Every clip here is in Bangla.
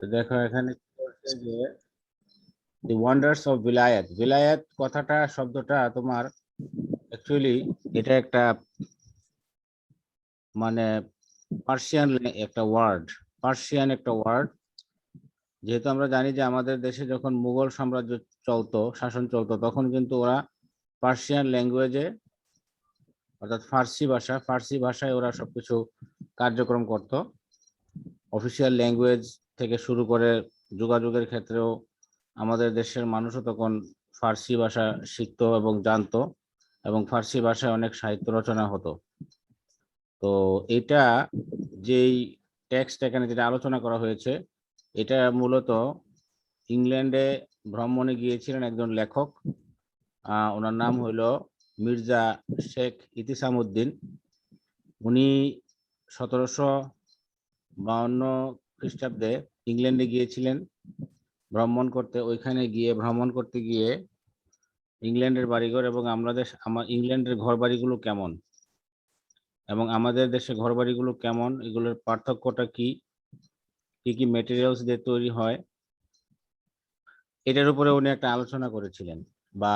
তো দেখো এখানে কি বলছে যে দি ওয়ান্ডার্স অফ বিলায়াত। বিলায়াত কথাটা শব্দটা তোমার অ্যাকচুয়ালি এটা একটা মানে পার্সিয়ান একটা ওয়ার্ড, পার্সিয়ান একটা ওয়ার্ড। যেহেতু আমরা জানি যে আমাদের দেশে যখন মুঘল সাম্রাজ্য চলতো, শাসন চলতো, তখন কিন্তু ওরা পার্সিয়ান ল্যাঙ্গুয়েজে অর্থাৎ ফার্সি ভাষায় ওরা সবকিছু কার্যক্রম করত। অফিসিয়াল ল্যাঙ্গুয়েজ থেকে শুরু করে যোগাযোগের ক্ষেত্রেও আমাদের দেশের মানুষও তখন ফার্সি ভাষা শিখতো এবং জানতো, এবং ফার্সি ভাষায় অনেক সাহিত্য রচনা হতো। তো এটা যেই টেক্সট এখানে যেটা আলোচনা করা হয়েছে, এটা মূলত ইংল্যান্ডে ভ্রমণে গিয়েছিলেন একজন লেখক। ওনার নাম হলো মির্জা শেখ ইতিসামউদ্দিন। উনি 1752 খ্রিস্টাব্দে ইংল্যান্ডে গিয়েছিলেন ভ্রমণ করতে। ওইখানে গিয়ে ভ্রমণ করতে গিয়ে ইংল্যান্ডের বাড়িঘর এবং আমার ইংল্যান্ডের ঘর বাড়িগুলো কেমন এবং আমাদের দেশে ঘর বাড়িগুলো কেমন, এগুলোর পার্থক্যটা কি, কি কি মেটেরিয়ালস দিয়ে তৈরি হয়, এটার উপরে উনি একটা আলোচনা করেছিলেন, বা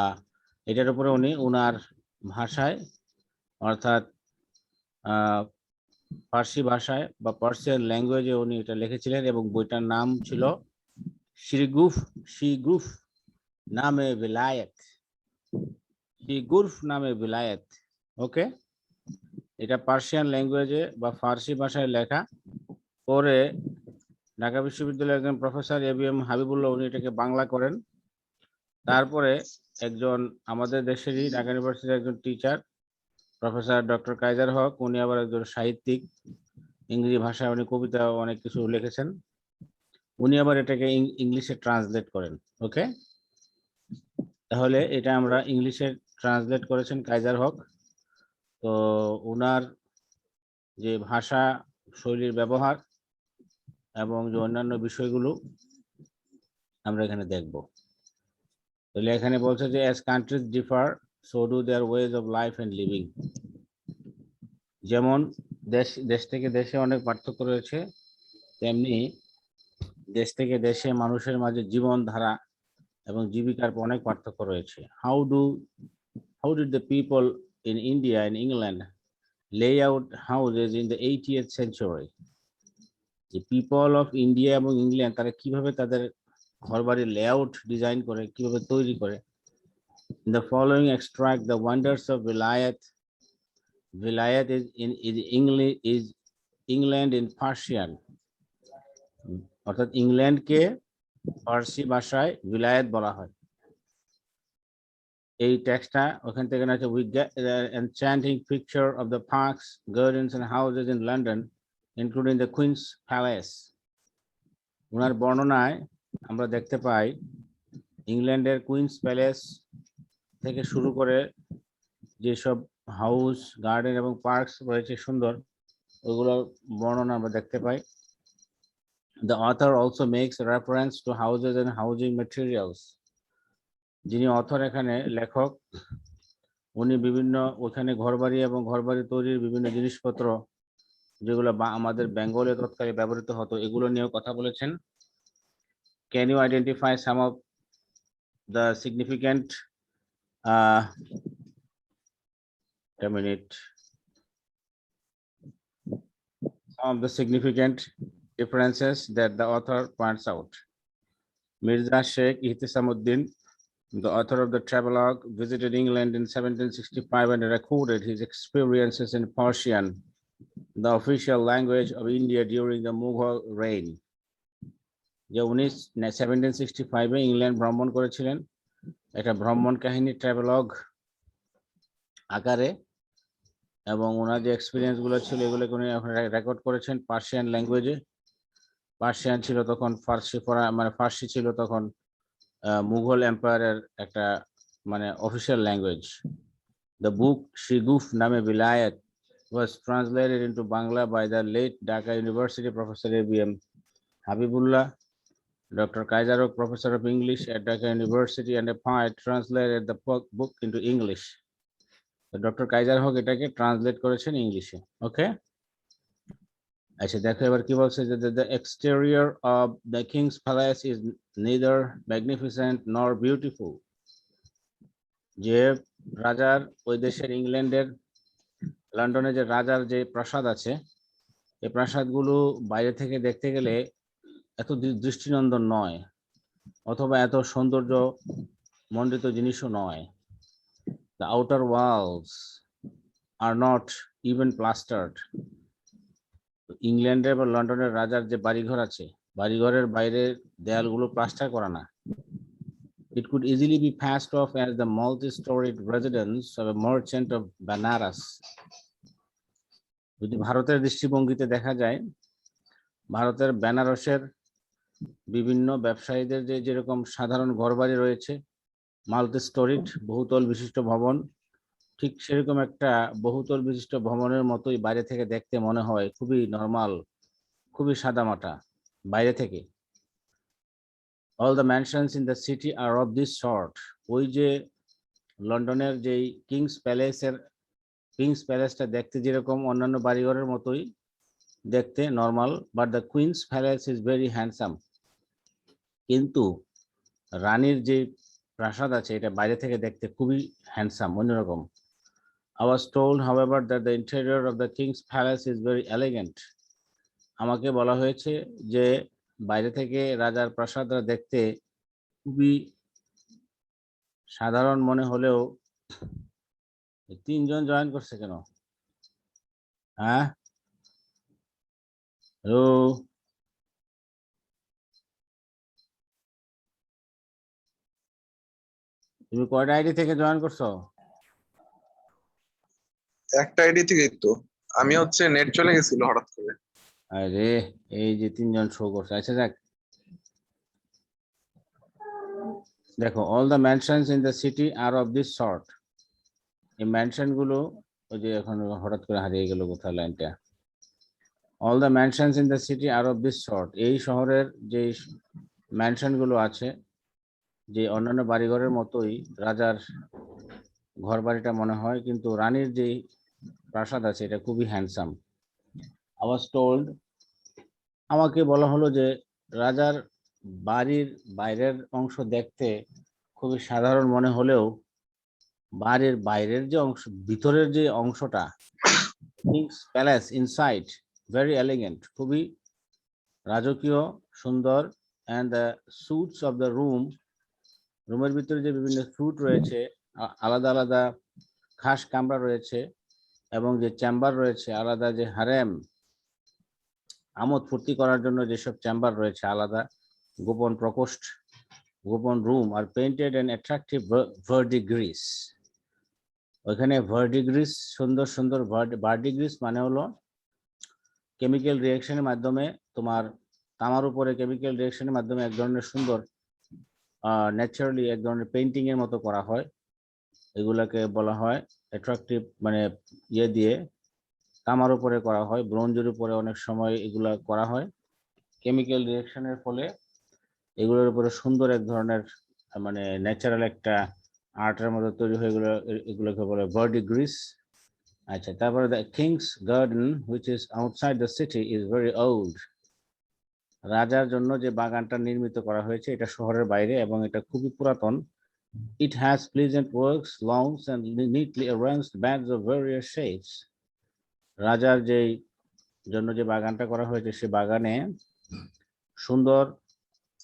এটার উপরে উনি উনার ভাষায় অর্থাৎ ফার্সি ভাষায় বা পার্সিয়ান ল্যাঙ্গুয়েজে উনি এটা লিখেছিলেন, এবং বইটার নাম ছিল শিগুফ নামে বিলায়েত। শিগুফ নামে বিলায়েত। ওকে, এটা পার্সিয়ান ল্যাঙ্গুয়েজে বা ফার্সি ভাষায় লেখা। পরে ঢাকা বিশ্ববিদ্যালয়ের একজন প্রফেসর ABM হাবিবুল্লাহ উনি এটাকে বাংলা করেন। তারপরে একজন আমাদের দেশেরই ঢাকা ইউনিভার্সিটির একজন টিচার প্রফেসর ডক্টর কাইজার হক, উনি আবার একজন সাহিত্যিক, ইংরেজি ভাষায় উনি কবিতা অনেক কিছু লিখেছেন, উনি আবার এটাকে ইংলিশে ট্রান্সলেট করেন। ওকে, তাহলে এটা আমরা ইংলিশে ট্রান্সলেট করেছেন কাইজার হক। তো উনার যে ভাষা শৈলীর ব্যবহার এবং যে অন্যান্য বিষয়গুলো আমরা এখানে দেখব। তাহলে এখানে বলছে যে as countries differ so do their ways of life and living। যেমন দেশ থেকে দেশে অনেক পার্থক্য রয়েছে, তেমনি দেশ থেকে দেশে মানুষের মাঝে জীবনধারা এবং জীবিকার অনেক পার্থক্য রয়েছে। How did the people in India and England lay out houses in the 80th century? The people of India এবং ইংল্যান্ড তারা কিভাবে তাদের ঘরবাড়ির লেআউট ডিজাইন করে, কিভাবে তৈরি করে। In the following extract the wonders of Vilayat is England in Persian, অর্থাৎ ইংল্যান্ডকে ফার্সি ভাষায় বিলায়াত বলা হয়। এই টেক্সটটা ওখান থেকে আছে। We get the enchanting picture of the parks, gardens and houses in London, including the Queen's Palace। ওনার বর্ণনায় আমরা দেখতে পাই ইংল্যান্ডের কুইন্স প্যালেস থেকে শুরু করে যেসব হাউস, গার্ডেন এবং পার্কস রয়েছে সুন্দর, ওইগুলোর বর্ণনা আমরা দেখতে পাই। The author also makes a reference to houses and housing materials। যিনি অথর এখানে লেখক, উনি বিভিন্ন ওখানে ঘরবাড়ি এবং ঘরবাড়ি তৈরির বিভিন্ন জিনিসপত্র যেগুলো আমাদের বেঙ্গলে তৎকালে ব্যবহৃত হতো এগুলো নিয়েও কথা বলেছেন। Can you identify some of the significant a minute some of the significant differences that the author points out? Mirza Sheikh Ihtisamuddin, the author of the travelogue, visited England in 1765 and recorded his experiences in Persian, the official language of India during the Mughal reign। যে উনি 1765 ইংল্যান্ড ভ্রমণ করেছিলেন, একটা ভ্রমণ কাহিনী ট্রাভেলগ আকারে, এবং ওনার যে এক্সপিরিয়েন্স গুলো ছিল এগুলোকে উনি রেকর্ড করেছেন পার্সিয়ান ল্যাঙ্গুয়েজে। পার্সিয়ান ছিল তখন ফার্সি ছিল তখন মুঘল এম্পায়ারের একটা official language. The book Shiguf Name Vilayat was translated into Bangla by the late Dhaka University Professor ABM Habibullah. Dr. Kaijarok, Professor of English at Dhaka University and a poet, translated the book into English। So Dr. Kaijarok এটাকে ট্রান্সলেট করেছেন ইংলিশে। ওকে, আচ্ছা দেখো এবার কি বলছে যে the exterior of the king's palace is neither magnificent nor beautiful. যে রাজার ওই দেশের ইংল্যান্ডের লন্ডনে যে রাজার যে প্রাসাদ আছে এই প্রাসাদগুলো বাইরে থেকে দেখতে গেলে এত দৃষ্টিনন্দন নয় অথবা এত সৌন্দর্য মণ্ডিত জিনিসও নয়। The outer walls are not even plastered. ইংল্যান্ডের বা লন্ডনের রাজার যে বাড়িঘর আছে বাড়িঘরের বাইরের দেয়ালগুলো প্লাস্টার করা না। It could easily be passed off as the multi-storied residence of a merchant of Banaras. যদি ভারতের দৃষ্টিভঙ্গিতে দেখা যায় ভারতের বেনারসের বিভিন্ন ব্যবসায়ীদের যে যেরকম সাধারণ ঘরবাড়ি রয়েছে মাল্টি স্টোরিড বহুতল বিশিষ্ট ভবন ঠিক সেরকম একটা বহুতল বিশিষ্ট ভবনের মতোই বাইরে থেকে দেখতে মনে হয় খুবই নরমাল খুবই সাদামাটা বাইরে থেকে। All the mansions in the city are of this sort. ওই যে লন্ডনের যেই কিংস প্যালেসটা দেখতে যেরকম অন্যান্য বাড়িঘরের মতোই দেখতে normal but the Queen's palace is very handsome. কিন্তু রানীর যে প্রাসাদ আছে এটা বাইরে থেকে দেখতে খুবই হ্যান্ডসাম অন্যরকম। I was told, however, that the interior of the king's palace is very elegant. আমাকে বলা হয়েছে যে বাইরে থেকে রাজার প্রাসাদটা দেখতে খুবই সাধারণ মনে হলেও তিনজন জয়েন করছে কেন? হ্যাঁ হ্যালো তুমি কয়টা আইডি থেকে জয়েন করছো? একটা আইডি থেকেই তো। আমি হচ্ছে নেট চলে গেছিল হঠাৎ করে। আরে এই যে তিনজন শো করছে। আচ্ছা যাক দেখো all the mansions in the city are of this sort. এই ম্যানশন গুলো ওই যে এখন হঠাৎ করে হারিয়ে গেল কোথায় লাইনটা। All the mansions in the city are of this sort. এই শহরের যে ম্যানশন গুলো আছে যে অন্যান্য বাড়িঘরের মতোই রাজার ঘর বাড়িটা মনে হয় কিন্তু রানীর যে প্রাসাদ আছে এটা খুবই হ্যান্ডসাম। I was told আমাকে বলা হলো যে রাজার বাড়ির বাইরের অংশ দেখতে খুবই সাধারণ মনে হলেও বাড়ির বাইরের যে অংশ ভিতরের যে অংশটা King's palace inside very elegant খুবই রাজকীয় সুন্দর and the suits of the রুমের ভিতরে যে বিভিন্ন স্যুট রয়েছে আলাদা আলাদা খাস কামরা রয়েছে এবং যে চেম্বার রয়েছে আলাদা যে হারেম আমোদ ফুর্তি করার জন্য যেসব চেম্বার রয়েছে আলাদা গোপন প্রকোষ্ঠ গোপন রুম আর পেইন্টেড অ্যান্ড অ্যাট্রাকটিভ ভার্ডিগ্রিস। ওইখানে ভার্ডিগ্রিস সুন্দর সুন্দর ভার্ডিগ্রিস মানে হলো কেমিক্যাল রিয়াকশনের মাধ্যমে তোমার তামার উপরে কেমিক্যাল রিয়াকশনের মাধ্যমে এক ধরনের সুন্দর ন্যাচারালি এক ধরনের পেইন্টিং এর মতো করা হয় এগুলাকে বলা হয় অ্যাট্রাকটিভ মানে ইয়ে দিয়ে তামার উপরে করা হয় ব্রোঞ্জের উপরে অনেক সময় এগুলা করা হয় কেমিক্যাল রিয়াকশনের ফলে এগুলোর উপরে সুন্দর এক ধরনের মানে ন্যাচারাল একটা আর্টের মতো তৈরি হয়ে এগুলোকে বলে ভার্ডিগ্রিস। আচ্ছা তারপরে the King's garden which is outside the city is very old. রাজার জন্য যে বাগানটা নির্মিত করা হয়েছে এটা শহরের বাইরে এবং এটা খুবই পুরাতন। It has pleasant works, lawns and neatly arranged beds of various shapes. রাজার যেই জন্য যে বাগানটা করা হয়েছে সে বাগানে সুন্দর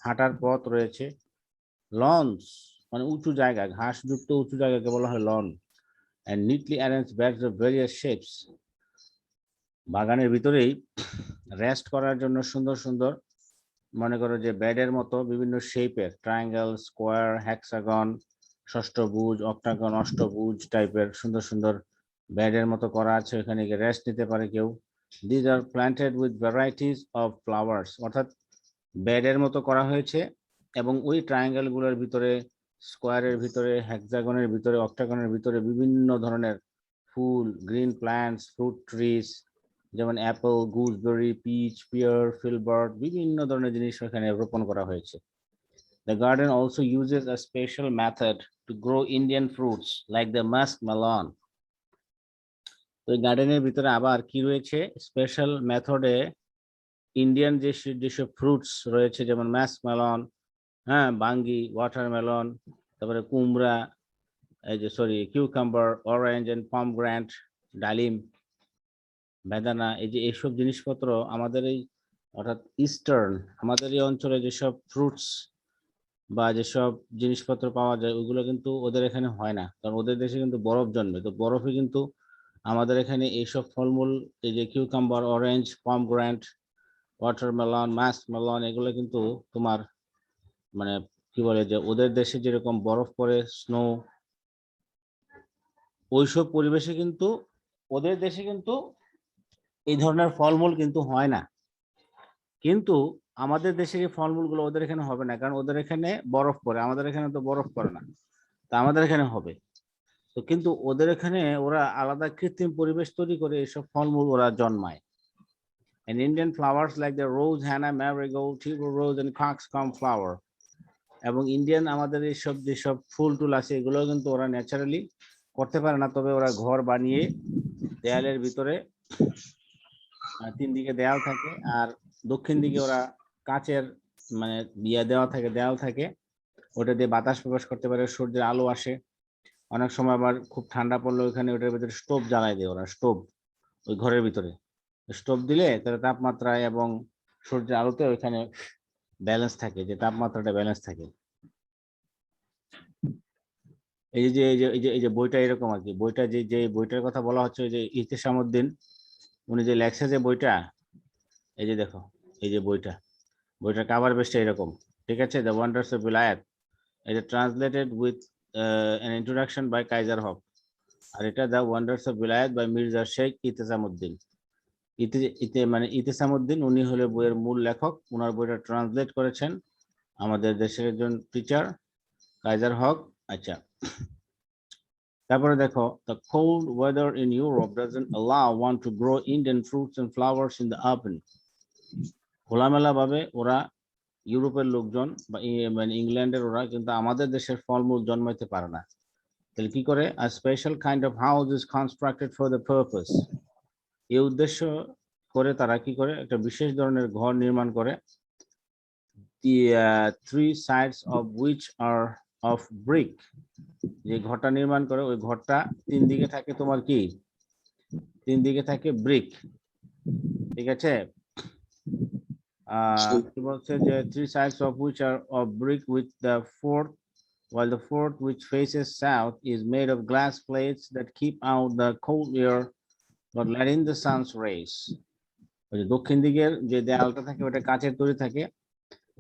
হাঁটার পথ রয়েছে লনস মানে উঁচু জায়গা ঘাসযুক্ত উঁচু জায়গাকে বলা হয় loan and neatly arranged beds of various shapes. বাগানের ভিতরেই রেস্ট করার জন্য সুন্দর সুন্দর মনে করো যে বেডের মতো বিভিন্ন শেপের ট্রায়াঙ্গেল স্কোয়ার হ্যাক্সাগন ষষ্ঠভুজ অক্টাগন অষ্টভুজ টাইপের সুন্দর সুন্দর বেডের মতো করা আছে এখানে গিয়ে রেস্ট নিতে পারে কেউ। These are planted with varieties of flowers. অর্থাৎ বেডের মতো করা হয়েছে এবং ওই ট্রায়াঙ্গেল গুলোর ভিতরে স্কোয়ারের ভিতরে হেক্সাগনের ভিতরে অক্টাগনের ভিতরে বিভিন্ন ধরনের ফুল গ্রিন প্ল্যান্টস ফ্রুট ট্রিজ যেমন অ্যাপল গুজবেরি পিচ পিয়ার ফিলবার্ট বিভিন্ন ধরনের জিনিস এখানে রোপণ করা হয়েছে। The garden also uses a special method to grow Indian fruits like the muskmelon. ওই গার্ডেনের ভিতরে আবার কি রয়েছে স্পেশাল মেথডে ইন্ডিয়ান যেসব ফ্রুটস রয়েছে যেমন ম্যাসমেলন, হ্যাঁ, বাঙ্গি, ওয়াটারমেলন, তারপরে কুমড়া, এই যে সরি কিউকাম্বার, অরেঞ্জ এন্ড পমগ্রান্ট, ডালিম, বেদানা, এই যে এইসব জিনিসপত্র আমাদের এই অর্থাৎ ইস্টার্ন আমাদের এই অঞ্চলে যেসব ফ্রুটস বা যেসব জিনিসপত্র পাওয়া যায় ওগুলো কিন্তু ওদের এখানে হয় না, কারণ ওদের দেশে কিন্তু বরফ জন্মে, তো বরফে কিন্তু আমাদের এখানে এইসব ফলমূল, এই যে কিউকাম্বার, অরেঞ্জ, পমগ্রান্ট, ওয়াটারমেলন, মাস্কমেলন, এগুলো কিন্তু তোমার মানে কি বলে যে ওদের দেশে যেরকম বরফ পড়ে, স্নো, ওইসব পরিবেশে কিন্তু ওদের দেশে কিন্তু এই ধরনের ফলমূল কিন্তু হয় না। কিন্তু আমাদের দেশের এই ফলমূলগুলো ওদের এখানে হবে না, কারণ ওদের এখানে বরফ পড়ে, আমাদের এখানে তো বরফ পড়ে না, তা আমাদের এখানে হবে। তো কিন্তু ওদের এখানে ওরা আলাদা কৃত্রিম পরিবেশ তৈরি করে এইসব ফলমূল ওরা জন্মায়। And Indian flowers like the rose, henna, marigold, tuberose and coxcomb flower, এবং ইন্ডিয়ান আমাদের এইসব যেসব ফুল টুল আছে এগুলো কিন্তু ওরা ন্যাচারালি করতে পারে না, তবে ওরা ঘর বানিয়ে দেয়ালের ভিতরে 3 দিকে দেয়াল থাকে, আর দক্ষিণ দিকে ওরা কাচের মানে দেওয়া থাকে, দেয়াল থাকে, ওটা দিয়ে বাতাস প্রবেশ করতে পারে, সূর্যের আলো আসে। অনেক সময় আবার খুব ঠান্ডা পড়লে ওখানে ওটার ভিতরে স্টোভ জ্বালায় দেয় ওরা, স্টোভ ওই ঘরের ভিতরে স্টোভ দিলে তার তাপমাত্রায় এবং সূর্যের আলোতে ওইখানে ব্যালেন্স থাকে, যে তাপমাত্রাটা ব্যালেন্স থাকে। এই যে বইটা এরকম আর কি, বইটা যে বইটার কথা বলা হচ্ছে ওই যে ইহতেশামউদ্দিন উনি যে লেখছে যে বইটা, এই যে দেখো, এই যে বইটার কাভার পেজটা এরকম, ঠিক আছে, দ্য ওয়ান্ডার্স অফ বিলায়াত, এটা translated with an introduction by Kaiser Haq, আর এটা the wonders of Bilayat by Mirza Sheikh Ihtishamuddin. মানে ইহতেশামউদ্দিন উনি হলে বইয়ের মূল লেখক, ওনার বইটা ট্রান্সলেট করেছেন আমাদের দেশের একজন টিচার কাইজার হক। আচ্ছা, তারপরে দেখো, the cold weather in Europe doesn't allow one to grow Indian fruits and flowers in the open. খোলামেলা ভাবে ওরা ইউরোপের লোকজন বা মানে ইংল্যান্ডের ওরা কিন্তু আমাদের দেশের ফলমূল জন্মাইতে পারে না, তাহলে কি করে? a special kind of house is constructed for the purpose. এই উদ্দেশ্য করে তারা কি করে, একটা বিশেষ ধরনের ঘর নির্মাণ করে, the 3 sides of which are of brick. যে ঘরটা নির্মাণ করে ওই ঘরটা 3 দিকে থাকে তোমার কি, 3 দিকে থাকে ব্রিক, ঠিক আছে। কি বলছে যে 3 sides of which are of brick with the fourth, while the fourth which faces south is made of glass plates that keep out the cold air but let in the sun's rays. ওই যে দক্ষিণ দিকের যে দেয়ালটা থাকে ওটা কাচের তৈরি থাকে,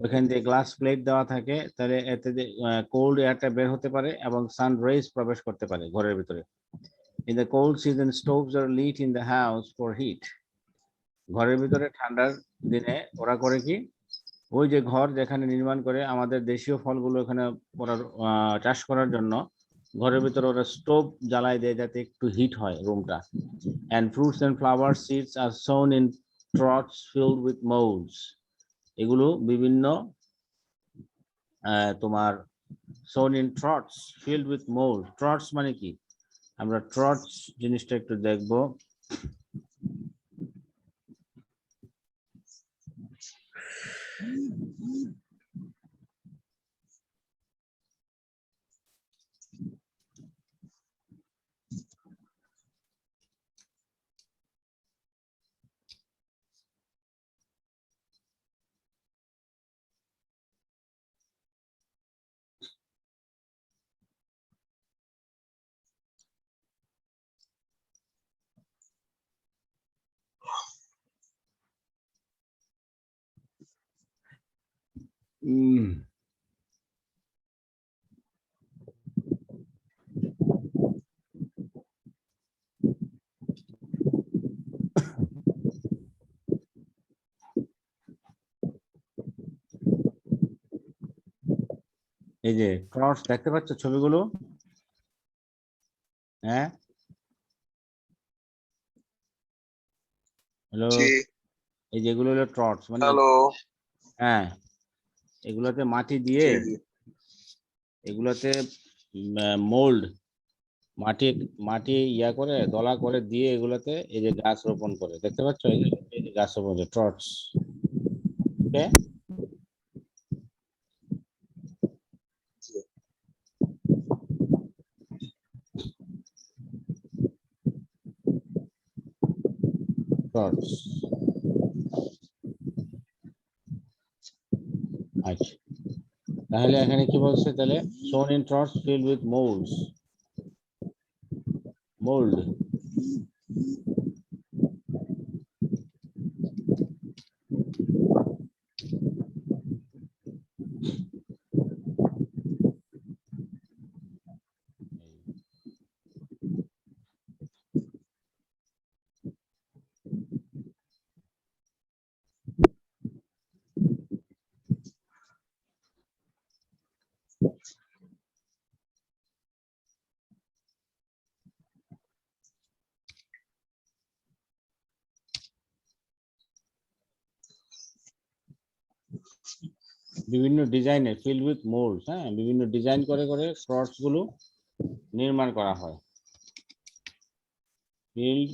ওইখান দিয়ে গ্লাস প্লেট দেওয়া থাকে, তাহলে এতে কোল্ড এয়ারটা বের হতে পারে এবং সান রেজ প্রবেশ করতে পারে ঘরের ভিতরে। In the cold season, stoves are lit in the house for heat. ঘরের ভিতরে ঠান্ডার দিনে ওরা করে কি, ওই যে ঘর যেখানে নির্মাণ করে আমাদের দেশীয় ফলগুলো এখানে ওরা চাষ করার জন্য ঘরের ভিতরে ওরা স্টোভ জ্বালায় দেয় যাতে একটু হিট হয় রুমটা। And fruits and flower seeds are sown in troughs filled with molds. এগুলো বিভিন্ন তোমার sown in troughs filled with mold. troughs মানে কি, আমরা troughs জিনিসটা একটু দেখবো। এই যে ক্রস দেখতে পাচ্ছ ছবিগুলো, হ্যাঁ, হ্যালো, এই যেগুলো হলো ট্রটস মানে, হ্যালো, হ্যাঁ, এগুলোতে মাটি দিয়ে, এগুলোতে মোল্ড মাটি মাটি ইয়া করে দলা করে দিয়ে এগুলোতে এই যে গাছ রোপণ করে, দেখতে পাচ্ছ এই যে গাছ রোপণ ট্রটস। Okay. Trots. আচ্ছা, তাহলে এখানে কি বলছে তাহলে sown in troughs filled with molds. Mold. বিভিন্ন ডিজাইনের ফিল্ড উইথ মোল্ডস, হ্যাঁ, বিভিন্ন ডিজাইন করে করে ফ্রডস গুলো নির্মাণ করা হয়। ফিল্ড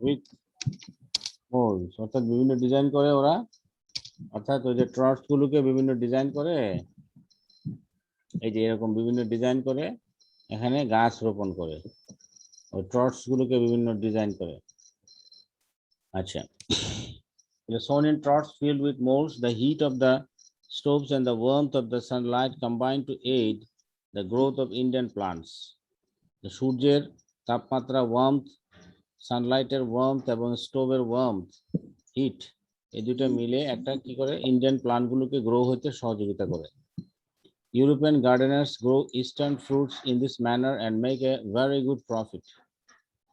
উইথ মোল্ডস অর্থাৎ বিভিন্ন ডিজাইন করে ওরা, অর্থাৎ ওই যে ট্রটস গুলোকে বিভিন্ন ডিজাইন করে, এই যে এরকম বিভিন্ন ডিজাইন করে এখানে গাছ রোপণ করে, ওই ট্রটস গুলোকে বিভিন্ন ডিজাইন করে। আচ্ছা, sown in troughs filled with molds, the heat of the stoves and the warmth of the sunlight combine to aid the growth of Indian plants. The সূর্যের তাপমাত্রা, warmth, সানলাইটের warmth এবং স্টোভের warmth, হিট, এই দুটো মিলে একটা কি করে ইন্ডিয়ান প্লান্টগুলোকে গ্রো হতে সহযোগিতা করে। European gardeners grow eastern fruits in this manner and make a very good profit.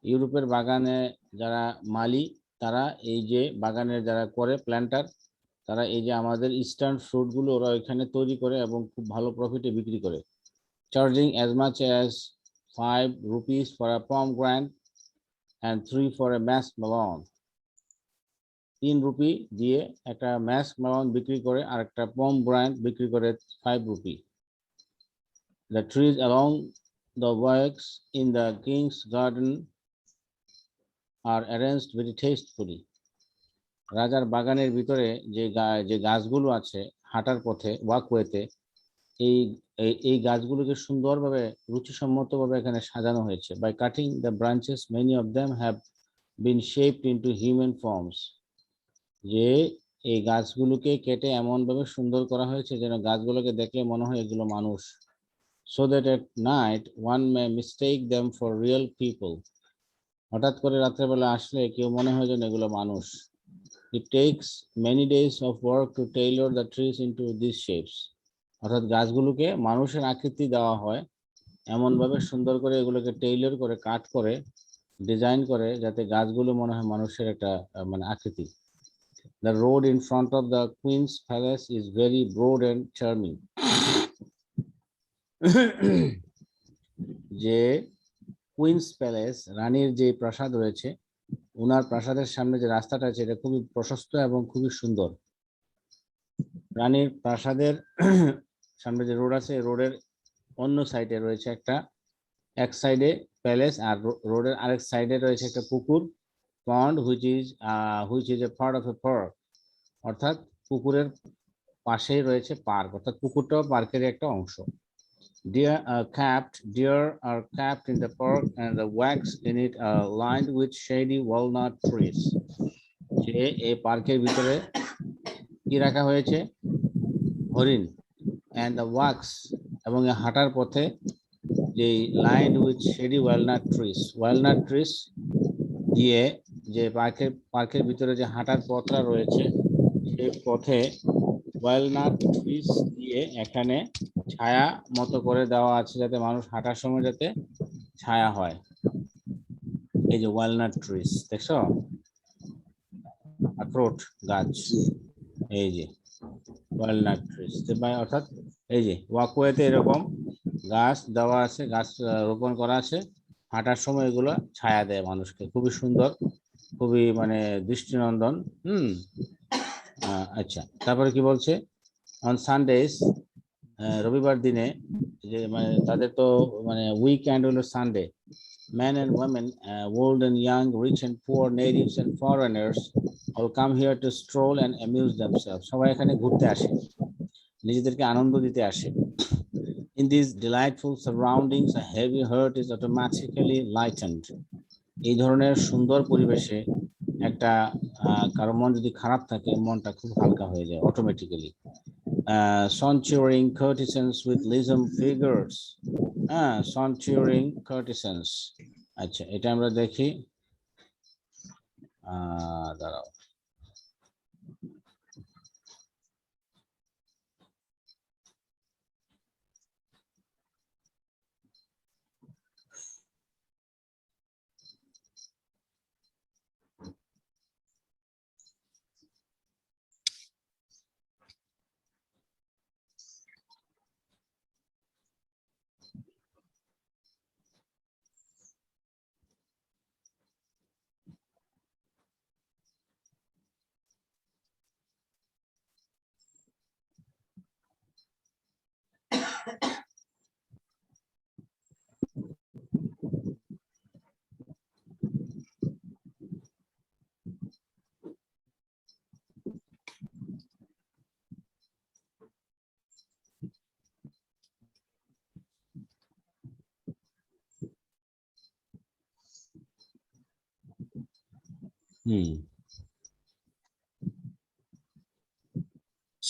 ইউরোপের বাগানে যারা মালি, তারা এই যে বাগানের যারা করে প্ল্যান্টার, তারা এই যে আমাদের ইস্টার্ন ফ্রুট গুলো ওরা এখানে তৈরি করে এবং খুব ভালো প্রফিটে বিক্রি করে। Charging as much as 5 rupees for a pomegranate and 3 for a masked melon. 3 rupee দিয়ে একটা masked melon বিক্রি করে আর একটা pomegranate বিক্রি করে 5 rupee. The trees along the walks in the king's garden are arranged very tastefully. রাজার বাগানের ভিতরে যে গাছগুলো আছে হাঁটার পথে, ওয়াকওয়েতে, এই গাছগুলোকে সুন্দরভাবে রুচিসম্মতভাবে এখানে সাজানো হয়েছে। By cutting the branches many of them have been shaped into human forms. যে এই গাছগুলোকে কেটে এমনভাবে সুন্দর করা হয়েছে যেন গাছগুলোকে দেখলে মনে হয় এগুলো মানুষ। So that at night one May mistake them for real people. হঠাৎ করে রাত্রেবেলা আসলে কেউ মনে হয় যেন এগুলো মানুষ। It takes many days of work to tailor the trees into these shapes. অর্থাৎ গাছগুলোকে মানুষের আকৃতি দেওয়া হয়, এমনভাবে সুন্দর করে এগুলোকে টেইলর করে কাট করে ডিজাইন করে যাতে গাছগুলো মনে হয় মানুষের একটা মানে আকৃতি। The road in front of the Queen's Palace is very broad and charming. যে কুইন্স প্যালেস, রানীর যে প্রাসাদ রয়েছে, ওনার প্রাসাদের সামনে যে রাস্তাটা আছে এটা খুবই প্রশস্ত এবং খুবই সুন্দর। রানীর প্রাসাদের সামনে যে রোড আছে, রোডের অন্য সাইডে রয়েছে এক সাইডে প্যালেস আর রোডের আরেক সাইডে রয়েছে একটা পুকুর, pond, which is a part of a park. অর্থাৎ পুকুরের পাশেই রয়েছে পার্ক, অর্থাৎ পুকুরটাও পার্কের একটা অংশ। Deer are capped in the park and the walks in it are lined with shady walnut trees. যে এই পার্কের ভিতরে কি রাখা হয়েছে? হরিণ। and the walks এবং হাঁটার পথে যে lined with shady walnut trees দিয়ে যে পার্কের ভিতরে যে হাঁটার পথটা রয়েছে, সেই পথে ওয়ালনাট ট্রিজ দিয়ে এখানে ছায়া মতো করে দেওয়া আছে যাতে মানুষ হাঁটার সময় যাতে ছায়া হয়। এই যে ওয়ালনাট ট্রিজ দেখছো, আখরোট গাছ, এই যে ওয়ালনাট ট্রিজ, অর্থাৎ এই যে ওয়াকওয়েতে এরকম গাছ দেওয়া আছে, গাছ রোপণ করা আছে, হাঁটার সময় এগুলো ছায়া দেয় মানুষকে, খুবই সুন্দর, খুবই মানে দৃষ্টিনন্দন। আচ্ছা, তারপরে কি বলছে? অন সানডেজ, রবিবার দিনে, যে মানে তাদের তো মানে উইকেন্ড হলো Sunday, men and women, old and young, rich and poor, natives and foreigners, all come here to stroll and amuse themselves. সবাই এখানে ঘুরতে আসে, নিজেদেরকে আনন্দ দিতে আসে। In these delightful surroundings, a heavy heart is automatically lightened. এই ধরনের সুন্দর পরিবেশে একটা কারো মন যদি খারাপ থাকে, মনটা খুব হালকা হয়ে যায় automatically. Sauntering courtesans with lissom figures. Sauntering courtesans. আচ্ছা, এটা আমরা দেখি। দাঁড়াও,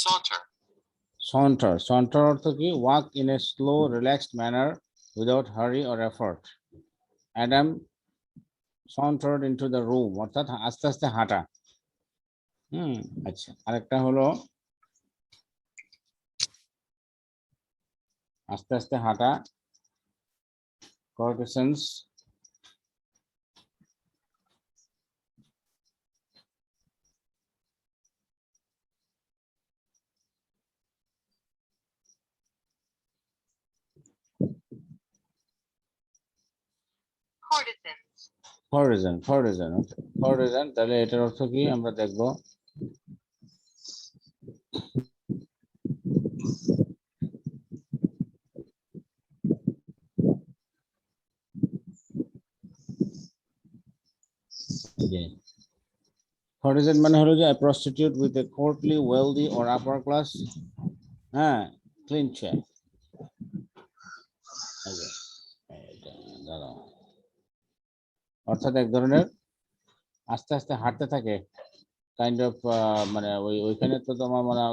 Saunter. saunter. Saunter অর্থ কি? Walk in a slow, relaxed manner without hurry or effort. Adam sauntered into the room, অর্থাৎ আস্তে আস্তে হাঁটা। আচ্ছা, আরেকটা হলো আস্তে আস্তে হাঁটা, courtesans, Courtesans. courtesan, তাহলে এটার অর্থ কি আমরা দেখবো। courtesan মানে হলো যে a prostitute with a courtly, wealthy or upper class clean chair. দাঁড়াও, অর্থাৎ এক ধরনের আস্তে আস্তে হাঁটতে থাকে, কাইন্ড অফ মানে ওইখানে তো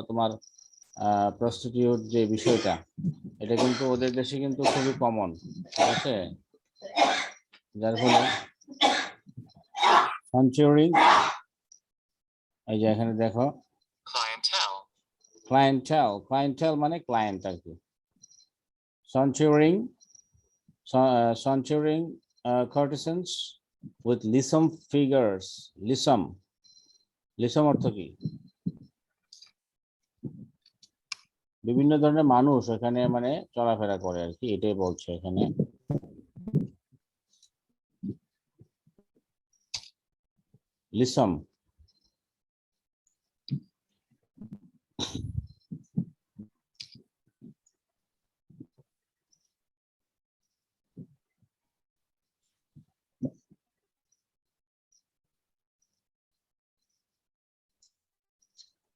তোমার প্রস্টিটিউট যে বিষয়টা, এটা কিন্তু ওদের দেশে কিন্তু খুবই কমন, ঠিক আছে? যার ফলে সঞ্চরিং, এই যে এখানে দেখো ক্লায়েন্টেল মানে ক্লায়েন্ট আর কি। Sauntering courtesans with lissom figures. Lissom অর্থ কি? বিভিন্ন ধরনের মানুষ এখানে মানে চলাফেরা করে আর কি, এটাই বলছে এখানে। lissom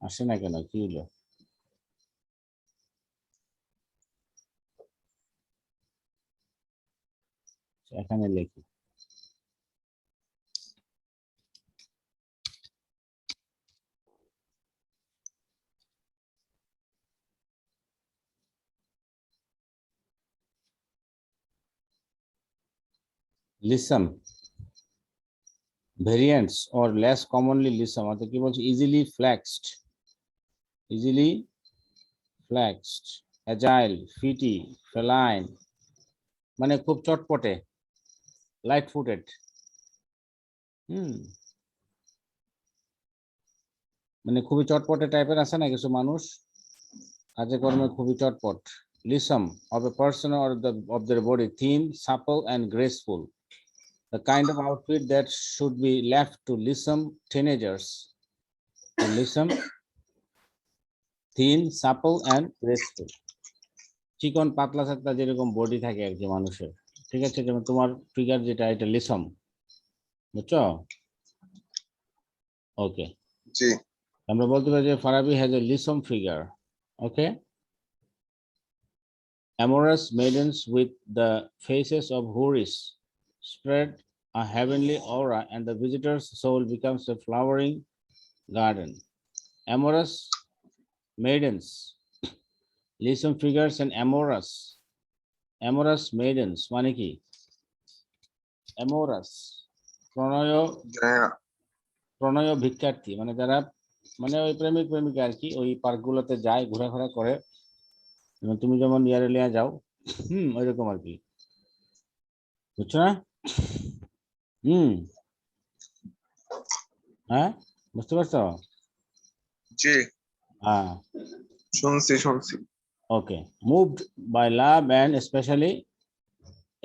আসে না কেন, কি হলো? এখানে লিখি lissom, variants or less commonly lissom অর্থাৎ কি বলছে? easily flexed, agile, fitty, feline মানে খুব চটপটে, লাইট ফুটেড। মানে খুবই চটপটে টাইপের আছে না কিছু মানুষ, কাজে কর্মে খুবই চটপট। lissom of a person or of their body, thin, supple and graceful, the kind of outfit that should be left to lissom teenagers. lissom, thin, supple and graceful, চিকন পাতলা সাতলা যেরকম বডি থাকে আর কি মানুষের, ঠিক আছে, যেমন তোমার ফিগার যেটা এটা লিসম, বুঝছো? ওকে, জি আমরা বলতে পারি যে Farabi has a lissom figure. Okay, amorous maidens with the faces of houris spread a heavenly aura, and the visitor's soul becomes a flowering garden. Amorous maidens, lissom figures and amorous maidens মানে কি? amorous প্রণয় জানি না। প্রণয় ভিক্ষার্থী মানে যারা মানে ওই প্রেমিক প্রেমিকা আর কি, ওই পার্কগুলোতে যায় ঘোরাঘোরা করে, তুমি যেমন ইয়ারেলিয়া যাও, ওইরকম আর কি, বুঝছো না? হ্যাঁ, বুঝতে পারছো? জি হ্যাঁ, শুনছি। Okay. Moved by love and specially,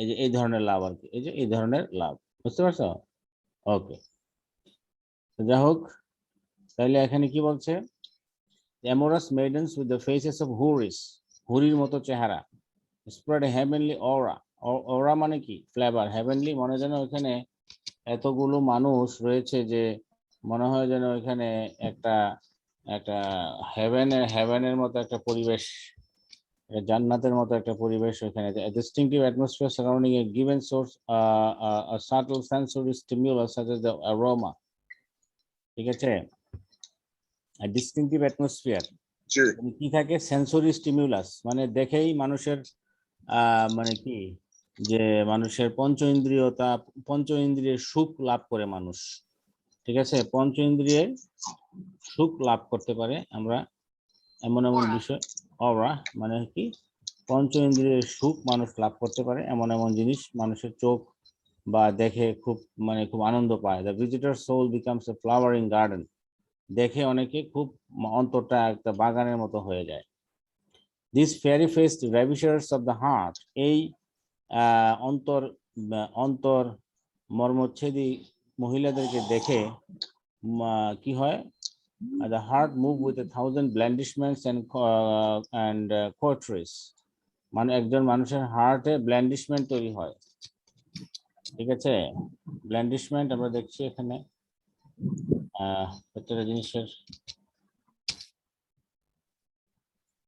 এই যে এই ধরনের লাভ আর কি, এই যে এই ধরনের লাভ, বুঝতে পারছো? ওকে, যাই হোক, তাহলে এখানে কি বলছে? amorous maidens with the faces of houris, হুরির মতো চেহারা, spread a heavenly aura, aura মানে কি? ফ্লেভার। heavenly মনে যেন ওখানে এতগুলো মানুষ রয়েছে যে মনে হয় যেন ওইখানে একটা একটা হেভেনের মতো একটা পরিবেশ, জান্নাতের মতো একটা পরিবেশ ওখানে। A distinctive atmosphere surrounding a given source, a subtle sensory stimulus such as the aroma, ঠিক আছে? A distinctive atmosphere জি কি থাকে? সেন্সরি স্টিমুলাস মানে দেখেই মানুষের মানে কি, যে মানুষের পঞ্চ ইন্দ্রিয়ের সুখ লাভ করে মানুষ, ঠিক আছে? পঞ্চ ইন্দ্রিয়ের সুখ লাভ করতে পারে আমরা, এমন এমন বিষয়। অরা মানে কি? পঞ্চ ইন্দ্রিয়ের সুখ মানুষ লাভ করতে পারে, এমন এমন জিনিস মানুষের চোখ বা দেখে খুব মানে খুব আনন্দ পায়। The visitor soul becomes a flowering garden, দেখে অনেকে খুব অন্তরটা একটা বাগানের মতো হয়ে যায়। This fairy faced ravishers of the heart, এই অন্তর মর্মচ্ছেদী মহিলাদেরকে দেখে কি হয়? The heart move with 1,000 blandishments and courtesies, মানে একজন মানুষের হার্টে ব্ল্যান্ডিশমেন্ট তৈরি হয়, ঠিক আছে? ব্ল্যান্ডিশমেন্ট আমরা দেখছি এখানে প্রত্যেকটা জিনিসের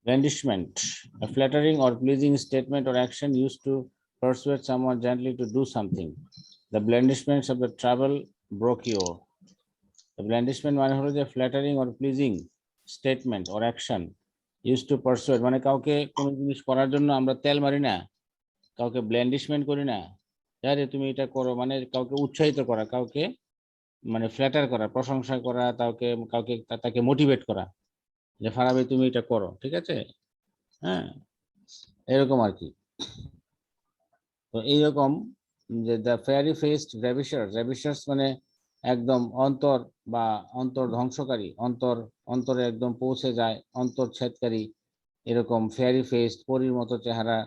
blandishment, a flattering or pleasing statement or action used to persuade someone gently to do something. The blandishments of the travel brochure. The blandishment মানে হলো যে flattering or pleasing statement or action used to persuade, মানে কাউকে কোনো জিনিস করার জন্য আমরা তেল মারি না, কাউকে ব্ল্যান্ডিশমেন্ট করি না, আরে তুমি এটা করো, মানে কাউকে উৎসাহিত করা, কাউকে মানে ফ্ল্যাটার করা, প্রশংসা করা, কাউকে তাকে মোটিভেট করা যে ফারাবি তুমি এটা করো, ঠিক আছে? হ্যাঁ, এরকম আর কি। তো এইরকম যে দ্য ফেয়ারি ফেসড রেভিশার্স মানে একদম অন্তর ধ্বংসকারী, অন্তরে একদম পৌঁছে যায়, অন্তর ছেদকারী, এরকম ফেয়ারি ফেসড পরীর মতো চেহারা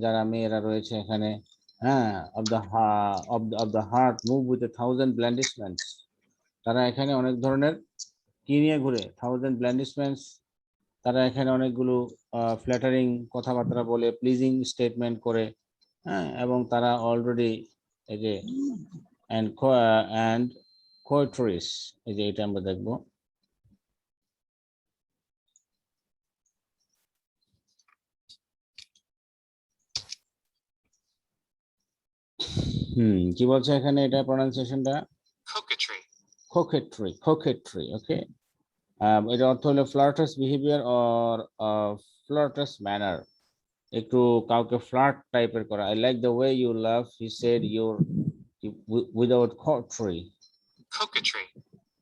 যারা মেয়েরা রয়েছে এখানে, হ্যাঁ, of the heart move with 1,000 ব্ল্যান্ডিশমেন্টস, তারা এখানে অনেক ধরনের কি নিয়ে ঘুরে? 1,000 ব্ল্যান্ডিশমেন্টস, তারা এখানে অনেকগুলো ফ্ল্যাটারিং কথাবার্তা বলে, প্লিজিং স্টেটমেন্ট করে, হ্যাঁ, এবং তারা অলরেডি এই যে অ্যান্ড কোয়েট্রিস, এই যে এটা আমরা দেখবো। কি বলছে এখানে? এটা প্রনাউন্সিয়েশনটা coquetry, কোকেট্রি। ওকে, এর অর্থ হলো flirtatious behaviour or flirtatious manner, একটু কাউকে ফ্লার্ট টাইপের করা। I like the way you love, he said, your without coquetry,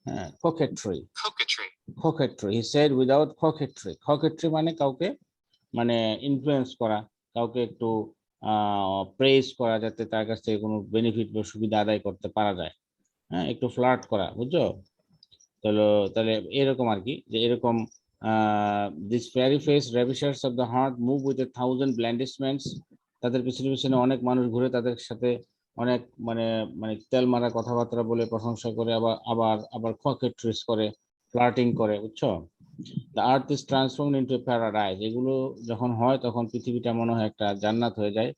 হ্যাঁ, coquetry, coquetry, he said without coquetry মানে কাউকে মানে ইনফ্লুয়েন্স করা, কাউকে একটু প্রেজ করা, যাতে তার কাছ থেকে কোনো বেনিফিট বা সুবিধা আদায় করতে পারা যায়, হ্যাঁ, একটু ফ্লার্ট করা, বুঝছো? তাহলে এরকম আর কি, যে এরকম this fairy face ravishers of the heart move with 1,000 blandishments, তাদের পিছনে পিছনে অনেক মানুষ ঘুরে, তাদের সাথে অনেক মানে মানে তেল মারা কথাবার্তা বলে প্রশংসা করে, আবার আবার আবার ককেট্রিস করে, ফ্লার্টিং করে, বুঝছো? The earth is transformed into paradise, এগুলো যখন হয় তখন পৃথিবীটা মনে হয় একটা জান্নাত হয়ে যায়।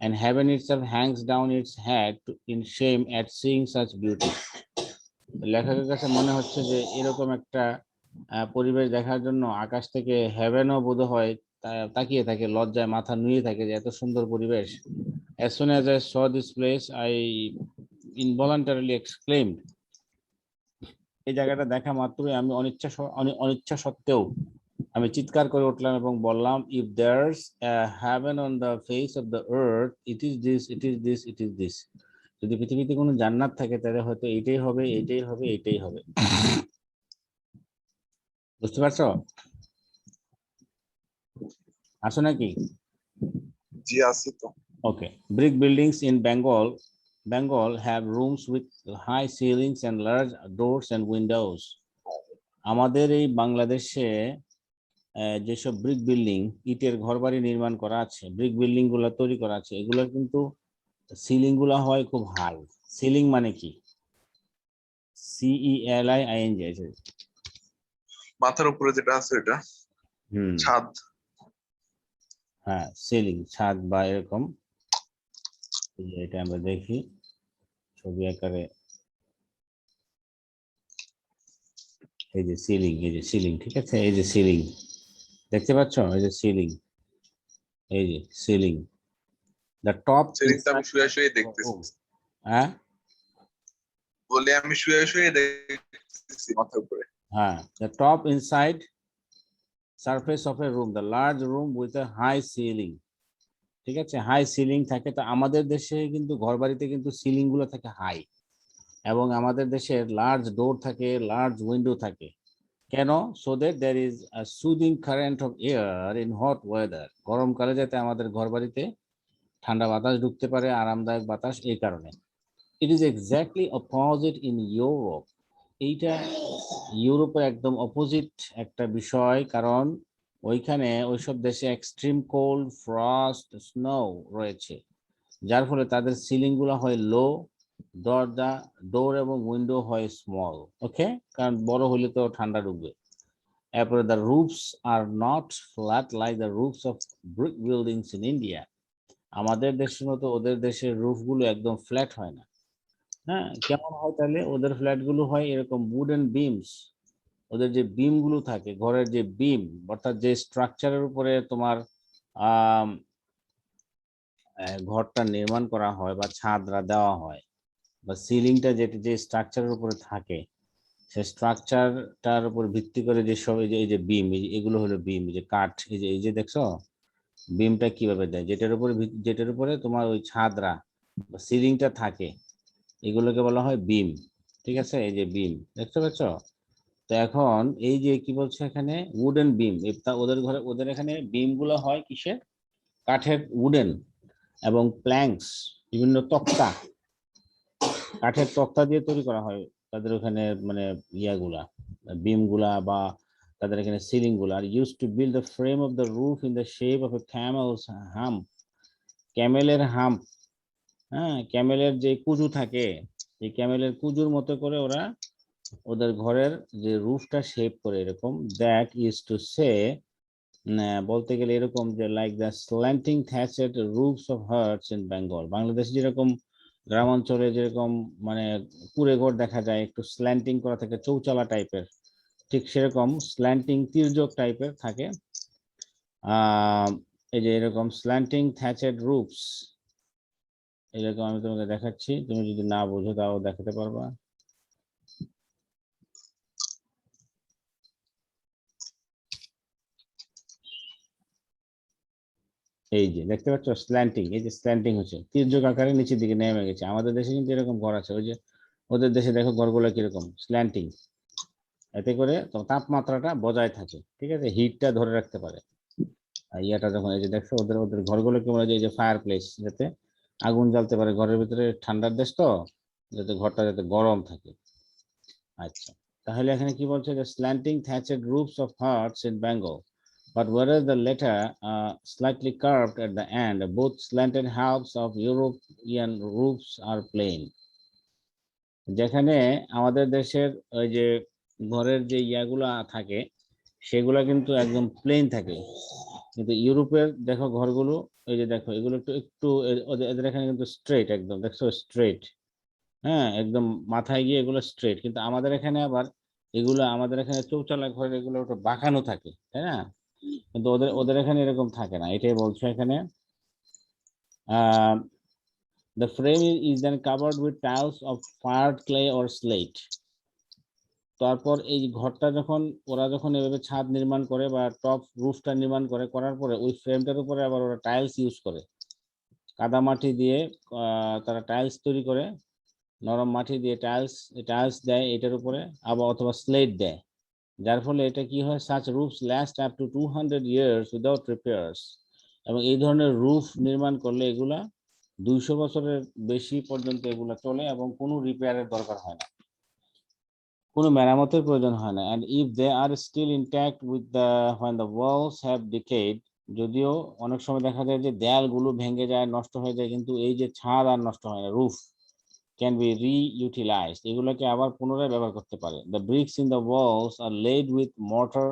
and heaven itself hangs down its head in shame at seeing such beauty. লেখকের কাছে মনে হচ্ছে যে এরকম একটা পরিবেশ দেখার জন্য আকাশ থেকে হেভেনও বোধ হয় তাকিয়ে থাকে, লজ্জায় মাথা নুয়ে থাকে যে এত সুন্দর পরিবেশ। As soon as I saw this place, I involuntarily exclaimed. এই জায়গাটা দেখা মাত্রই আমি অনিচ্ছা সত্ত্বেও আমি চিৎকার করে উঠলাম এবং বললাম, if there's a heaven on the face of the earth, it is this, it is this, it is this. যদি পৃথিবীতে কোনো জান্নাত থাকে তাহলে হয়তো এইটাই হবে, এইটাই হবে, এইটাই হবে। বুঝতে পারছো? আসো নাকি? জি আছি তো। Okay. Brick buildings in Bengal have rooms with high ceilings and large doors and windows. আমাদের এই বাংলাদেশে যেসব ব্রিক বিল্ডিং, ইটের ঘরবাড়ি নির্মাণ করা আছে, ব্রিক বিল্ডিং গুলা তৈরি করা আছে, এগুলোর কিন্তু সিলিং গুলা হয় খুব হাই। সিলিং মানে কি? CELING। মাথার উপরে যেটা আছে এটা ছাদ। হ্যাঁ, সিলিং, ছাদ বা এরকম। এটা আমরা দেখি ছবি আকারে, এই যে সিলিং, এই যে সিলিং, ঠিক আছে, এই যে সিলিং দেখতে পাচ্ছ, এই যে সিলিং, এই যে সিলিং। দ্য টপ সিলিংটা আমি শুয়ে শুয়ে দেখতেছি। হ্যাঁ, বলে আমি শুয়ে শুয়ে দেখতেছি মাথার উপরে। হ্যাঁ, the top inside surface of a room, the large room with a high ceiling, ঠিক আছে, হাই সিলিং থাকে। তো আমাদের দেশে কিন্তু ঘরবাড়িতে কিন্তু সিলিং গুলো থাকে হাই, এবং আমাদের দেশের লার্জ ডোর থাকে, লার্জ উইন্ডো থাকে। কেন? so that there is a soothing current of air in hot weather, গরমকালে যাতে আমাদের ঘরবাড়িতে ঠান্ডা বাতাস ঢুকতে পারে, আরামদায়ক বাতাস, এই কারণে। It is exactly opposite in Europe. এইটা ইউরোপের একদম অপোজিট একটা বিষয়, কারণ ওইখানে ওইসব দেশে এক্সট্রিম কোল্ড, ফ্রস্ট, স্নো রয়েছে, যার ফলে তাদের সিলিং গুলো হয় লো, দরজা, ডোর এবং উইন্ডো হয় স্মল। ওকে, কারণ বড় হলে তো ঠান্ডা ঢুকবে। এরপরে the roofs are not flat like the roofs of brick buildings in India. আমাদের দেশের মতো ওদের দেশের রুফ গুলো একদম ফ্ল্যাট হয় না। হ্যাঁ, কেমন হয় তাহলে? ওদের ফ্ল্যাট গুলো হয় এরকম উডেন বিমস। ওদের যে বিম গুলো থাকে, ঘরের যে বিম, অর্থাৎ যে স্ট্রাকচারের উপরে তোমার ঘরটা নির্মাণ করা হয় বা ছাদরা দেওয়া হয়, বা সিলিংটা যেটা যে স্ট্রাকচারের উপরে থাকে, সেই স্ট্রাকচারটার উপর ভিত্তি করে যে সব এই যে বিম, এগুলো হলো বিম, যে কাঠ, এই যে দেখছো বিমটা কিভাবে দেয়, যেটার উপরে তোমার ওই ছাদরা বা সিলিংটা থাকে, এগুলোকে বলা হয় বিম। ঠিক আছে, এই যে বিম দেখতে পাচ্ছ? তো এখন এই যে কি বলছে এখানে, উডেন বিম, ওদের ঘরে, ওদের এখানে বিম গুলো হয় কিসের? কাঠের, উডেন এবং প্ল্যাঙ্কস, বিভিন্ন তক্তা, কাঠের তক্তা দিয়ে তৈরি করা হয় তাদের ওখানে, মানে ইয়াগুলা, বিম গুলা, বা তাদের এখানে সিলিং গুলা। Are use to build the frame of the roof in the shape of a camel's hump, ক্যামেলের হাম্প, হ্যাঁ, ক্যামেলের যে কুজু থাকে, এই ক্যামেলের কুজুর মতো করে ওরা ওদের ঘরের যে রুফটা শেপ করে এরকম। দ্যাট ইজ টু সে, বলতে গেলে এরকম যে like the slanting thatched roofs of huts in Bengal, বাংলাদেশে যেরকম গ্রাম অঞ্চলে যেরকম মানে কুড়ে ঘর দেখা যায়, একটু স্ল্যান্টিং করা থাকে, চৌচালা টাইপের, ঠিক সেরকম স্ল্যান্টিং তির্যক টাইপের থাকে। এই যে এরকম স্ল্যান্টিং থ্যাচেড রুফস, এরকম আমি তোমাকে দেখাচ্ছি, তুমি যদি না বোঝো তাও দেখাতে পারবা। এই যে দেখতে পাচ্ছ স্ল্যান্টিং, এই যে স্ল্যান্টিং হচ্ছে তির্যক আকারে নিচের দিকে নেমে গেছে। আমাদের দেশে কিন্তু এরকম ঘর আছে, ওই যে ওদের দেশে দেখো ঘরগুলো কিরকম স্ল্যান্টিং, এতে করে তাপমাত্রাটা বজায় থাকে, ঠিক আছে, হিটটা ধরে রাখতে পারে। আর ইয়াটা যখন এই যে দেখছো ওদের ওদের ঘরগুলো কেমন, এই যে ফায়ার প্লেস, যাতে আগুন জ্বালতে পারে ঘরের ভিতরে, ঠান্ডার দেশ তো, যাতে ঘরটা যাতে গরম থাকে। আচ্ছা, তাহলে এখানে কি বলছে, যে slanting thatched roofs of huts in Bengal, but whereas the latter slightly curved at the end, both slanted halves of European roofs are plain. যেখানে আমাদের দেশের ওই যে ঘরের যে ইয়াগুলা থাকে, সেগুলা কিন্তু একদম প্লেন থাকে, কিন্তু ইউরোপের দেখো ঘরগুলো, এই যে দেখো এগুলো একটু একটু এদের এখানে কিন্তু স্ট্রেট, একদম দেখছো স্ট্রেট, হ্যাঁ একদম মাথায় গিয়ে এগুলো স্ট্রেট, কিন্তু আমাদের এখানে আবার এগুলো, আমাদের এখানে চৌচালা ঘরের এগুলো একটু বাঁকানো থাকে, তাই না? কিন্তু ওদের ওদের এখানে এরকম থাকে না, এটাই বলছো এখানে। The frame is then covered with tiles of fired clay or slate. তারপর এই ঘরটা যখন ওরা যখন এভাবে ছাদ নির্মাণ করে বা টপ রুফটা নির্মাণ করে, করার পরে ওই ফ্রেমটার উপরে আবার ওরা টাইলস ইউজ করে, কাদা মাটি দিয়ে তারা টাইলস তৈরি করে, নরম মাটি দিয়ে টাইলস টাইলস দেয় এটার উপরে, আবার অথবা স্লেট দেয়, যার ফলে এটা কি হয়, such roofs last up to 200 years without repairs. এবং এই ধরনের রুফ নির্মাণ করলে এগুলা 200 বছরের বেশি পর্যন্ত এগুলা চলে এবং কোনো রিপেয়ারের দরকার হয় না, কোনো মেরামতের প্রয়োজন হয় না। And if they are still intact with the when the walls have decayed, যদিও অনেক সময় দেখা যায় যে দেয়ালগুলো ভেঙে যায়, নষ্ট হয়ে যায়, কিন্তু এই যে ছাদ আর নষ্ট হয় না, রুফ ক্যান বি রিইউটিলাইজড, এগুলোকে আবার পুনরায় ব্যবহার করতে পারে। The bricks in the walls are laid with mortar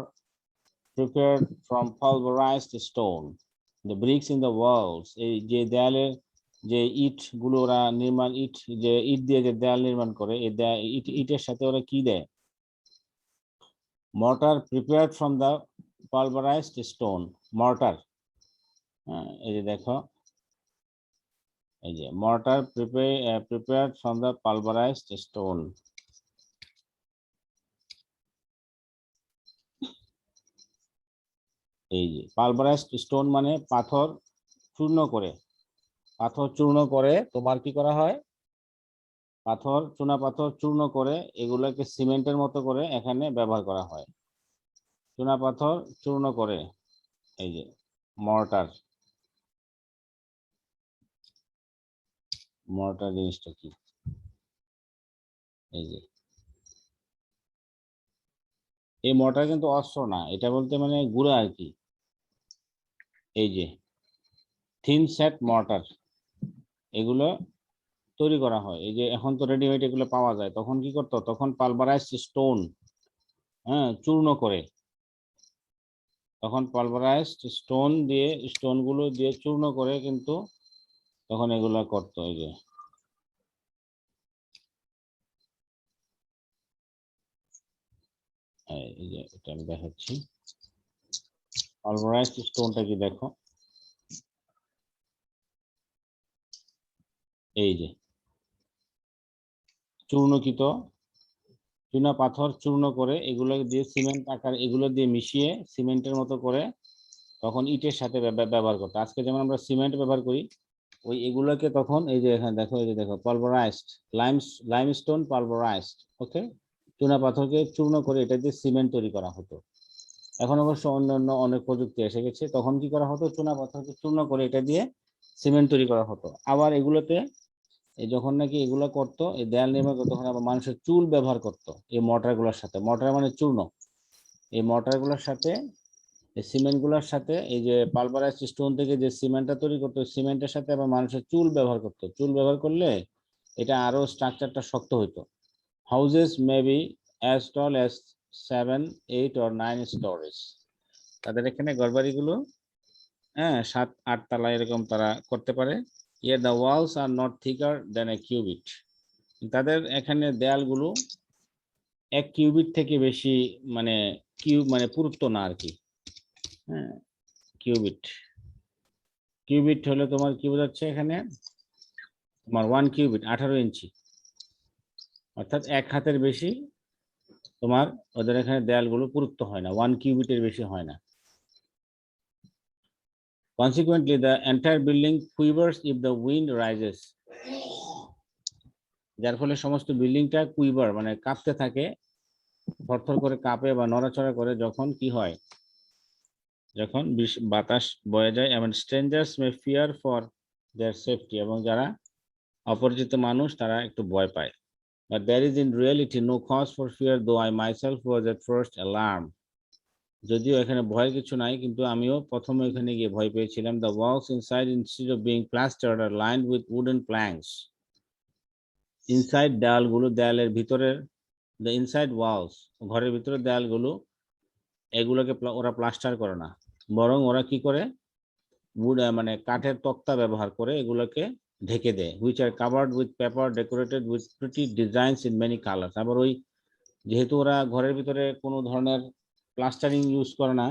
prepared from pulverised stone. The bricks in the walls, এই যে দেয়ালের যে ইট গুলো ওরা নির্মাণ, ইট যে ইট দিয়ে যে দেয়াল নির্মাণ করে, এই ইটের সাথে ওরা কি দেয়, mortar prepared from the pulverised stone, mortar, এই যে দেখো এই যে mortar prepared from the pulverised stone. এই যে পালভারাইজড স্টোন মানে পাথর চূর্ণ করে, পাথর চূর্ণ করে তোমার কি করা হয়, পাথর চুনা পাথর চূর্ণ করে এগুলোকে সিমেন্টের মতো করে এখানে ব্যবহার করা হয়, চুনা পাথর চূর্ণ করে, এই যে মর্টার। মর্টার জিনিসটা কি, এই যে এই মর্টার কিন্তু অস্ত্র না, এটা বলতে মানে গুঁড়া আর কি, এই যে থিন সেট মর্টার, এগুলো তৈরি করা হয়। এই যে এখন তো রেডিমেড এগুলো পাওয়া যায়, তখন কি করতো, তখন পালভারাইজড স্টোন, চূর্ণ করে, তখন পালভারাইজড স্টোন দিয়ে, স্টোন গুলো দিয়ে চূর্ণ করে কিন্তু তখন এগুলা করতো। এই যে এই যে এটা আমি দেখাচ্ছি, পালভারাইজড স্টোনটা কি দেখো, এই যে চূর্ণকৃত চুনা পাথর চূর্ণ করে এগুলো দিয়ে সিমেন্ট আকার, এগুলো দিয়ে মিশিয়ে সিমেন্টের মতো করে তখন ইটের সাথে ব্যবহার করতো। আজকে যেমন আমরা সিমেন্ট ব্যবহার করি, ওই এগুলোকে তখন এই যে এখানে দেখো, এই যে দেখো পালভারাইজড লাইমস্টোন পালভারাইজড, ওকে, চুনা পাথরকে চূর্ণ করে এটা দিয়ে সিমেন্ট তৈরি করা হতো। এখন অবশ্য অন্যান্য অনেক প্রযুক্তি এসে গেছে, তখন কি করা হতো, চুনা পাথরকে চূর্ণ করে এটা দিয়ে সিমেন্ট তৈরি করা হতো। আবার এগুলোতে এই যখন নাকি এগুলো করতো, এই দেয়াল নির্মাণ করতো, তখন আবার মানুষের চুল ব্যবহার করতো এই মর্টার গুলোর সাথে, মর্টার মানে চূর্ণ, এই মর্টার গুলোর সাথে, এই সিমেন্ট গুলোর সাথে, এই যে পালভারাইজড স্টোন থেকে যে সিমেন্টটা তৈরি করতো, সিমেন্টের সাথে আবার মানুষের চুল ব্যবহার করতো, চুল ব্যবহার করলে এটা আরো স্ট্রাকচারটা শক্ত হইতো। Houses may be as tall as 7, 8 or 9 stories, তাদের এখানে ঘরবাড়িগুলো 7-8 তলা এরকম তারা করতে পারে। Yet the walls are not thicker than a cubit, তাদের এখানে দেয়ালগুলো 1 কিউবিট থেকে বেশি, মানে কিউব মানে পুরুত্ব না আর কি, কিউবিট, কিউবিট হলে তোমার কি বোঝাচ্ছে এখানে, তোমার 1 কিউবিট 18 ইঞ্চি, অর্থাৎ 1 হাতের বেশি তোমার ওদের এখানে দেয়ালগুলো পুরুত্ব হয় না, 1 কিউবিটের বেশি হয় না। Consequently, the entire building quivers if the wind rises, যার ফলে সমস্ত বিল্ডিংটা কুইভার মানে কাঁপতে থাকে, থরথর করে কাঁপে বা নড়াচড়া করে যখন কি হয়, যখন বাতাস বয়ে যায়। এবং strangers May fear for their safety, এবং যারা অপরিচিত মানুষ তারা একটু ভয় পায়। But there is in reality no cause for fear, though I myself was at first alarmed. যদিও এখানে ভয়ের কিছু নাই, কিন্তু আমিও প্রথমে এখানে গিয়ে ভয় পেয়েছিলাম। The walls inside, instead of being plastered, are lined with wooden planks. Inside দেয়ালগুলো, দেয়ালের ভিতরের, the inside walls, ঘরের ভিতরের দেয়ালগুলো, এগুলোকে ওরা প্লাস্টার করে না, বরং ওরা কি করে wood মানে কাঠের তক্তা ব্যবহার করে এগুলোকে ঢেকে দেয়, which are covered with paper decorated with pretty designs in many colors। আবার ওই যেহেতু ওরা ঘরের ভিতরে কোনো ধরনের প্লাস্টারিং ইউজ করে না,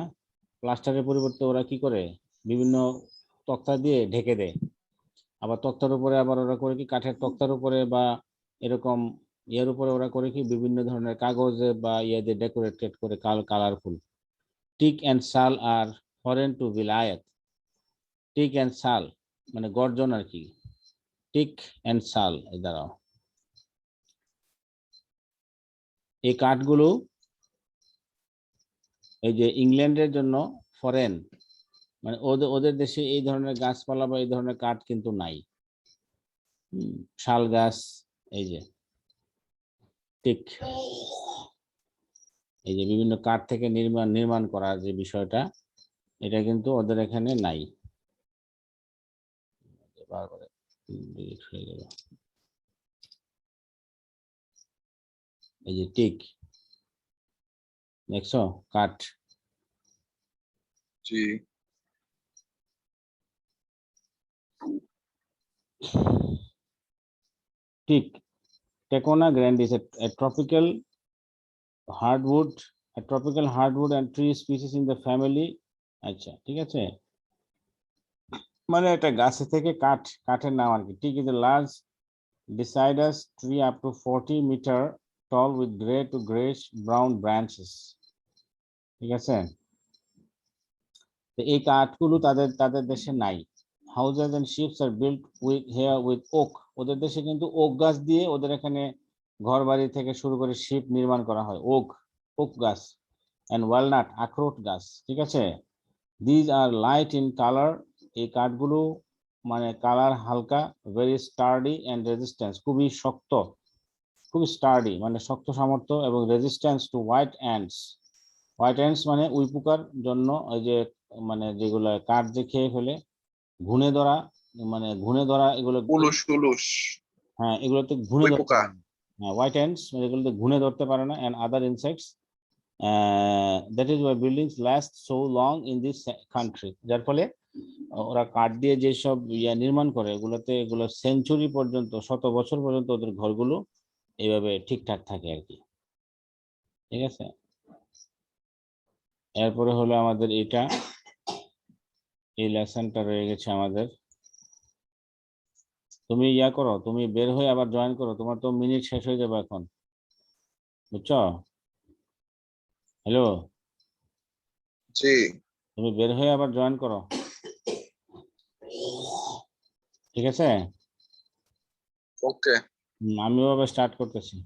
প্লাস্টারের পরিবর্তে ওরা কি করে বিভিন্ন তক্তা দিয়ে ঢেকে দেয়। আবার তক্তার উপরে আবার ওরা করে কি কাঠের তক্তার উপরে বা এরকম ইয়ের উপরে ওরা করে কি বিভিন্ন ধরনের কাগজে বা ইয়ে দিয়ে ডেকোরেটেড করে কালারফুল। টিক অ্যান্ড শাল আর ফরেন টু বিলায়াত। টিক অ্যান্ড শাল মানে গর্জন আর কি, টিক অ্যান্ড শাল এই দ্বারাও। এই কাঠগুলো এই যে ইংল্যান্ডের জন্য ফরেন, মানে ওদের দেশে এই ধরনের গাছপালা বা এই ধরনের কাঠ কিন্তু নাই। শাল গাছ এই যে টিক, এই যে বিভিন্ন কাঠ থেকে নির্মাণ করার যে বিষয়টা, এটা কিন্তু ওদের এখানে নাই। এই যে টিক দেখছো কাঠ। জি tick, Tacona grandis, a tropical hardwood, and tree species in the family। আচ্ছা ঠিক আছে, মানে এটা গাছে থেকে কাঠের নাম আর কি। Tick is a large deciduous tree up to 40 meter tall with gray to grayish brown branches। ঠিক আছে, তো এই কাঠগুলো তাদের দেশে নাই। Houses and ships are built with oak। ওদের দেশে কিন্তু ওক গাছ দিয়ে ওদের এখানে ঘর বাড়ি থেকে শুরু করে শিপ নির্মাণ করা হয়, ওক গাছ। and walnut, আখরোট গাছ। ঠিক আছে, these are light in color। এই কাঠগুলো মানে কালার হালকা, very sturdy and resistance, খুবই শক্ত, খুবই স্টার্ডি মানে শক্ত সামর্থ্য, এবং resistance to white ants। White ants মানে উই পোকার জন্য, ওই যে মানে যেগুলো কাঠ যে খেয়ে ফেলে, ঘুণে ধরা, মানে ঘুণে ধরা এগুলো। উলুস হ্যাঁ, এগুলোতে ঘুণে ওই ধরতে পোকা। পারে না। হ্যাঁ, হোয়াইট অ্যান্টস মানে এগুলোতে ঘুণে ধরতে পারে না, and other insects। that is why buildings last so long in this country। যার ফলে ওরা কাঠ দিয়ে যেসব নির্মাণ করে এগুলো সেঞ্চুরি পর্যন্ত, 100 বছর পর্যন্ত ওদের ঘরগুলো এইভাবে ঠিকঠাক থাকে আর কি। ঠিক আছে, এরপরে হলো আমাদের এটা, এই লেসনটা রয়ে গেছে আমাদের। তুমি ইয়া করো, তুমি বের হয়ে আবার জয়েন করো, তোমার তো মিনিট শেষ হয়ে যাবে এখন, বুঝছো? হ্যালো, জি তুমি বের হয়ে আবার জয়েন করো, ঠিক আছে? ওকে। আমিও আবার স্টার্ট করতেছি।